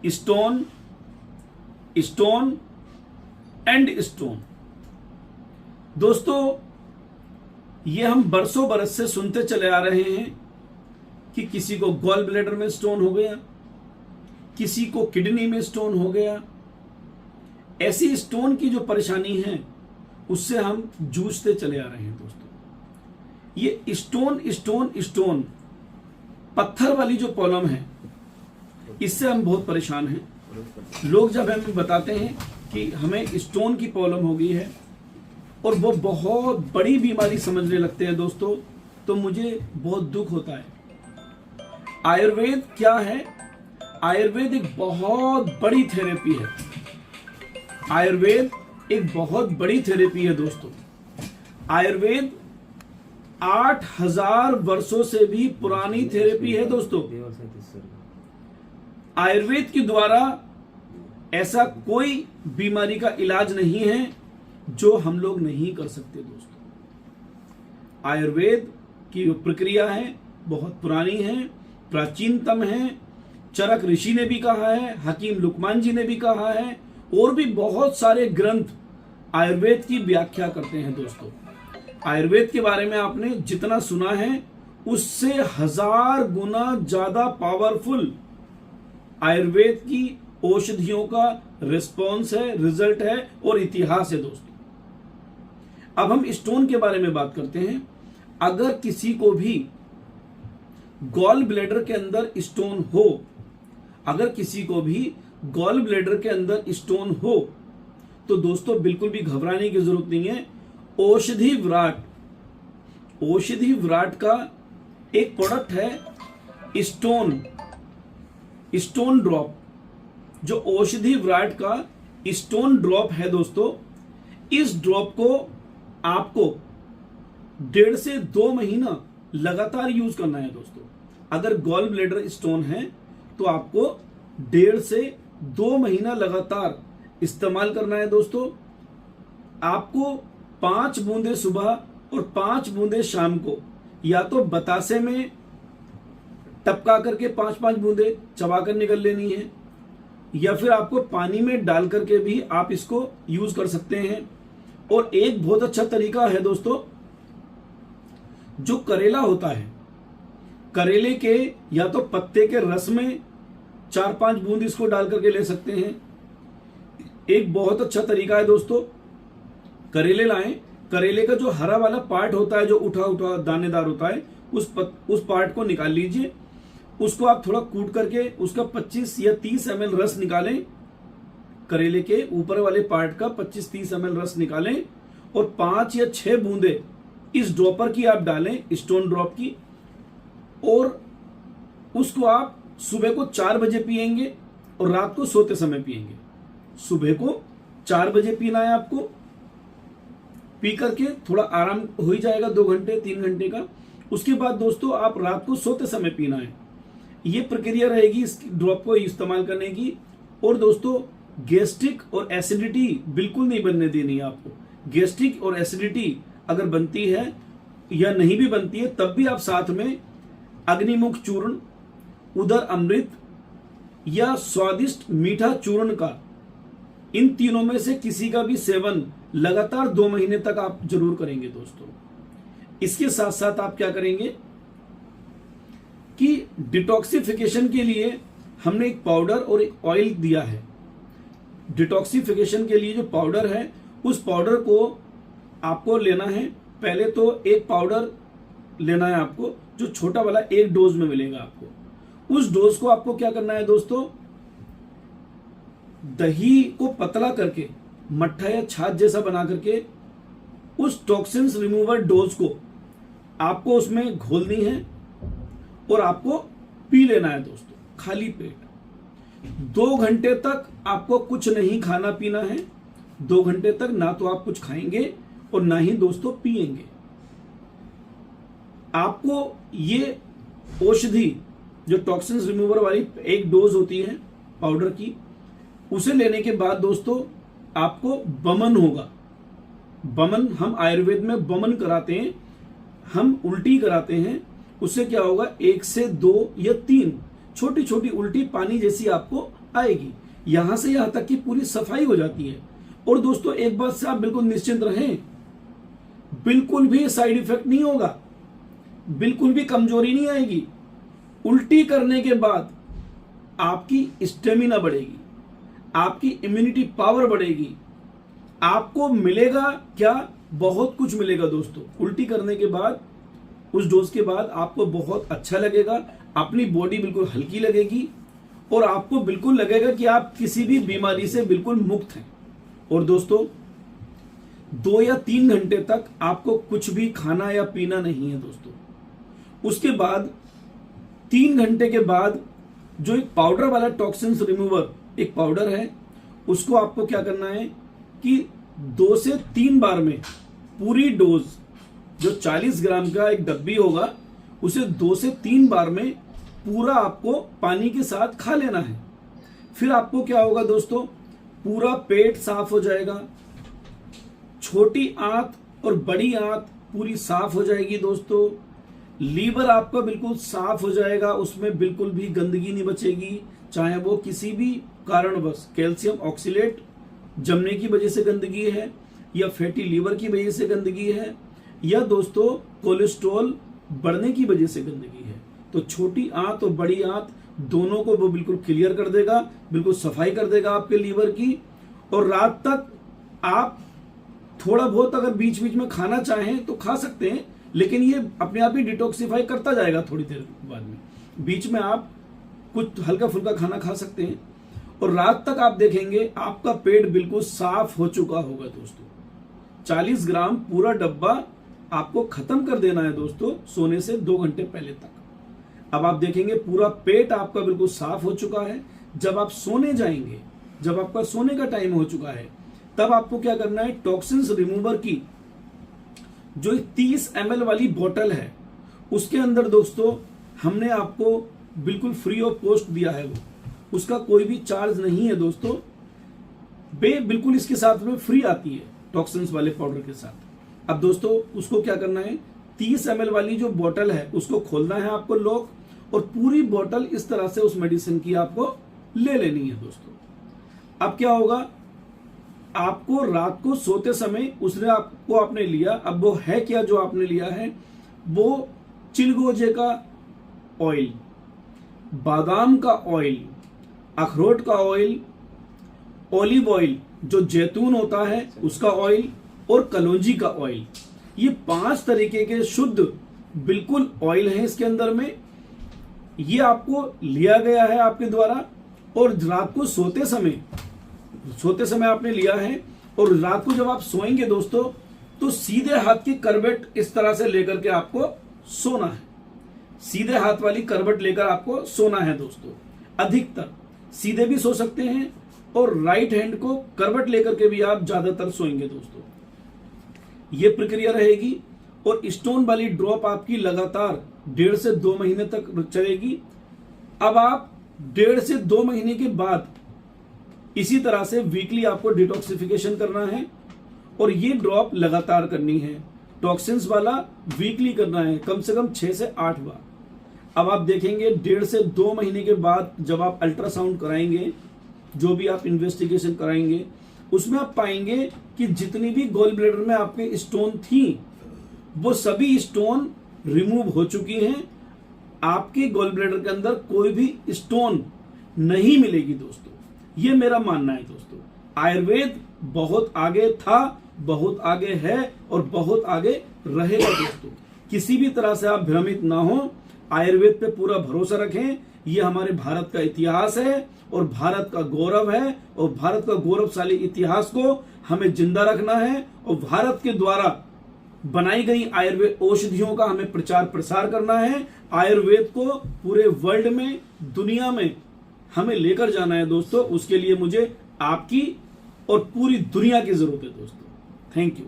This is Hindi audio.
Stone, stone and stone. दोस्तों, ये हम बरसों बरस से सुनते चले आ रहे हैं कि किसी को गॉल ब्लैडर में स्टोन हो गया, किसी को किडनी में स्टोन हो गया। ऐसी स्टोन की जो परेशानी है उससे हम जूझते चले आ रहे हैं। दोस्तों, ये स्टोन स्टोन स्टोन पत्थर वाली जो प्रॉब्लम है, इससे हम बहुत परेशान हैं। लोग जब हमें बताते हैं कि हमें स्टोन की प्रॉब्लम हो गई है और वो बहुत बड़ी बीमारी समझने लगते हैं दोस्तों, तो मुझे बहुत दुख होता है। आयुर्वेद क्या है? आयुर्वेद एक बहुत बड़ी थेरेपी है। आयुर्वेद एक बहुत बड़ी थेरेपी है दोस्तों। आयुर्वेद 8000 वर्षों से भी पुरानी थेरेपी है दोस्तों। आयुर्वेद के द्वारा ऐसा कोई बीमारी का इलाज नहीं है जो हम लोग नहीं कर सकते दोस्तों। आयुर्वेद की जो प्रक्रिया है बहुत पुरानी है, प्राचीनतम है। चरक ऋषि ने भी कहा है, हकीम लुकमान जी ने भी कहा है, और भी बहुत सारे ग्रंथ आयुर्वेद की व्याख्या करते हैं दोस्तों। आयुर्वेद के बारे में आपने जितना सुना है उससे 1000 गुना ज्यादा पावरफुल आयुर्वेद की औषधियों का रिस्पॉन्स है, रिजल्ट है और इतिहास है दोस्तों। अब हम स्टोन के बारे में बात करते हैं। अगर किसी को भी गॉल ब्लैडर के अंदर स्टोन हो, अगर किसी को भी गॉल ब्लैडर के अंदर स्टोन हो, तो दोस्तों बिल्कुल भी घबराने की जरूरत नहीं है। औषधि विराट, औषधि विराट का एक प्रोडक्ट है स्टोन, स्टोन ड्रॉप। जो औषधि विराट का स्टोन ड्रॉप है दोस्तों, इस ड्रॉप को आपको 1.5 से 2 महीना लगातार यूज करना है दोस्तों। अगर गॉल ब्लैडर स्टोन है तो आपको 1.5 से 2 महीना लगातार इस्तेमाल करना है दोस्तों। आपको 5 बूंदे सुबह और 5 बूंदे शाम को या तो बतासे में टपका करके 5-5 बूंदे चबा कर निकल लेनी है, या फिर आपको पानी में डाल करके भी आप इसको यूज कर सकते हैं। और एक बहुत अच्छा तरीका है दोस्तों, जो करेला होता है, करेले के या तो पत्ते के रस में 4-5 बूंद इसको डाल करके ले सकते हैं। एक बहुत अच्छा तरीका है दोस्तों, करेले लाएं, करेले का जो हरा वाला पार्ट होता है, जो उठा उठा दानेदार होता है, उस पार्ट को निकाल लीजिए। उसको आप थोड़ा कूट करके उसका 25 या 30 ml रस निकालें। करेले के ऊपर वाले पार्ट का 25-30 ml रस निकालें और 5 या 6 बूंदे इस ड्रॉपर की आप डालें, स्टोन ड्रॉप की, और उसको आप सुबह को 4 बजे पिएंगे और रात को सोते समय पिएंगे। सुबह को 4 बजे पीना है आपको, पी करके थोड़ा आराम हो ही जाएगा 2 घंटे 3 घंटे का। उसके बाद दोस्तों आप रात को सोते समय पीना है। ये प्रक्रिया रहेगी इस ड्रॉप को इस्तेमाल करने की। और दोस्तों, गैस्ट्रिक और एसिडिटी बिल्कुल नहीं बनने देनी है आपको। गैस्ट्रिक और एसिडिटी अगर बनती है या नहीं भी बनती है, तब भी आप साथ में अग्निमुख चूर्ण, उदर अमृत या स्वादिष्ट मीठा चूर्ण का, इन तीनों में से किसी का भी सेवन लगातार 2 महीने तक आप जरूर करेंगे दोस्तों। इसके साथ साथ आप क्या करेंगे कि डिटॉक्सिफिकेशन के लिए हमने एक पाउडर और एक ऑयल दिया है। डिटॉक्सिफिकेशन के लिए जो पाउडर है, उस पाउडर को आपको लेना है। पहले तो एक पाउडर लेना है आपको, जो छोटा वाला 1 डोज में मिलेगा आपको। उस डोज को आपको क्या करना है दोस्तों, दही को पतला करके मट्ठा या छाछ जैसा बना करके उस टॉक्सिन्स रिमूवर डोज को आपको उसमें घोलनी है और आपको पी लेना है दोस्तों, खाली पेट। 2 घंटे तक आपको कुछ नहीं खाना पीना है। 2 घंटे तक ना तो आप कुछ खाएंगे और ना ही दोस्तों पिएंगे। आपको ये औषधि जो टॉक्सिन्स रिमूवर वाली 1 डोज होती है पाउडर की, उसे लेने के बाद दोस्तों आपको बमन होगा। बमन हम आयुर्वेद में बमन कराते हैं, हम उल्टी कराते हैं। उससे क्या होगा, 1 से 2 या 3 छोटी छोटी उल्टी पानी जैसी आपको आएगी। यहां से यहां तक की पूरी सफाई हो जाती है। और दोस्तों एक बात से आप बिल्कुल निश्चिंत रहें, बिल्कुल भी साइड इफेक्ट नहीं होगा, बिल्कुल भी कमजोरी नहीं आएगी। उल्टी करने के बाद आपकी स्टेमिना बढ़ेगी, आपकी इम्यूनिटी पावर बढ़ेगी, आपको मिलेगा क्या, बहुत कुछ मिलेगा दोस्तों। उल्टी करने के बाद, उस डोज के बाद आपको बहुत अच्छा लगेगा, अपनी बॉडी बिल्कुल हल्की लगेगी और आपको बिल्कुल लगेगा कि आप किसी भी बीमारी से बिल्कुल मुक्त हैं। और दोस्तों 2 या 3 घंटे तक आपको कुछ भी खाना या पीना नहीं है दोस्तों। उसके बाद 3 घंटे के बाद जो एक पाउडर वाला टॉक्सिन्स रिमूवर एक पाउडर है, उसको आपको क्या करना है कि 2 से 3 बार में पूरी डोज, जो 40 ग्राम का एक डब्बी होगा, उसे 2 से 3 बार में पूरा आपको पानी के साथ खा लेना है। फिर आपको क्या होगा दोस्तों, पूरा पेट साफ हो जाएगा, छोटी आंत और बड़ी आंत पूरी साफ हो जाएगी दोस्तों। लीवर आपका बिल्कुल साफ हो जाएगा, उसमें बिल्कुल भी गंदगी नहीं बचेगी, चाहे वो किसी भी कारणवश कैल्शियम ऑक्सीलेट जमने की वजह से गंदगी है, या फैटी लीवर की वजह से गंदगी है, या दोस्तों कोलेस्ट्रॉल बढ़ने की वजह से गंदगी है। तो छोटी आंत और बड़ी आंत दोनों को वो बिल्कुल क्लियर कर देगा, बिल्कुल सफाई कर देगा आपके लीवर की। और रात तक आप थोड़ा बहुत अगर बीच बीच में खाना चाहें तो खा सकते हैं, लेकिन ये अपने आप ही डिटॉक्सिफाई करता जाएगा थोड़ी देर बाद में। बीच में आप कुछ हल्का फुल्का खाना खा सकते हैं और रात तक आप देखेंगे आपका पेट बिल्कुल साफ हो चुका होगा दोस्तों। 40 ग्राम पूरा डब्बा आपको खत्म कर देना है दोस्तों, सोने से 2 घंटे पहले तक। अब आप देखेंगे पूरा पेट आपका बिल्कुल साफ हो चुका है। जब आप सोने जाएंगे, जब आपका सोने का टाइम हो चुका है, तब आपको क्या करना है, टॉक्सिन्स रिमूवर की जो 30 ml वाली बोतल है, उसके अंदर दोस्तों हमने आपको बिल्कुल फ्री ऑफ कॉस्ट दिया है, वो उसका कोई भी चार्ज नहीं है दोस्तों, बिल्कुल इसके साथ में फ्री आती है टॉक्सिन्स वाले पाउडर के साथ। अब दोस्तों उसको क्या करना है, 30 ml वाली जो बोतल है उसको खोलना है आपको लॉक, और पूरी बोतल इस तरह से उस मेडिसिन की आपको ले लेनी है दोस्तों। अब क्या होगा, आपको रात को सोते समय उसने आपको आपने लिया, अब वो है क्या जो आपने लिया है, वो चिलगोजे का ऑयल, बादाम का ऑयल, अखरोट का ऑयल, ऑलिव ऑयल जो जैतून होता है उसका ऑयल, और कलौंजी का ऑयल। ये 5 तरीके के शुद्ध बिल्कुल ऑयल हैं इसके अंदर में। ये आपको लिया गया है आपके द्वारा, और रात को सोते समय आपने लिया है, और रात को जब आप सोएंगे दोस्तों तो सीधे हाथ की करवट इस तरह से लेकर के आपको सोना है। सीधे हाथ वाली करवट लेकर आपको सोना है दोस्तों। अधिकतर सीधे भी सो सकते हैं, और राइट हैंड को करवट लेकर के भी आप ज्यादातर सोएंगे दोस्तों। ये प्रक्रिया रहेगी, और स्टोन वाली ड्रॉप आपकी लगातार 1.5 से 2 महीने तक चलेगी। अब आप 1.5 से 2 महीने के बाद इसी तरह से वीकली आपको डिटॉक्सिफिकेशन करना है, और ये ड्रॉप लगातार करनी है। टॉक्सिन्स वाला वीकली करना है, कम से कम 6 से 8 बार। अब आप देखेंगे 1.5 से 2 महीने के बाद जब आप अल्ट्रासाउंड कराएंगे, जो भी आप इन्वेस्टिगेशन कराएंगे, उसमें आप पाएंगे कि जितनी भी गॉल ब्लैडर में आपके स्टोन थी, वो सभी स्टोन रिमूव हो चुकी हैं। आपके गॉल ब्लैडर के अंदर कोई भी स्टोन नहीं मिलेगी दोस्तों। ये मेरा मानना है दोस्तों। आयुर्वेद बहुत आगे था, बहुत आगे है, और बहुत आगे रहेगा दोस्तों। किसी भी तरह से आप भ्रमित ना हो, आयुर्वेद पे पूरा भरोसा रखें। ये हमारे भारत का इतिहास है, और भारत का गौरव है, और भारत का गौरवशाली इतिहास को हमें जिंदा रखना है, और भारत के द्वारा बनाई गई आयुर्वेद औषधियों का हमें प्रचार प्रसार करना है। आयुर्वेद को पूरे वर्ल्ड में, दुनिया में हमें लेकर जाना है दोस्तों। उसके लिए मुझे आपकी और पूरी दुनिया की जरूरत है दोस्तों। Thank you.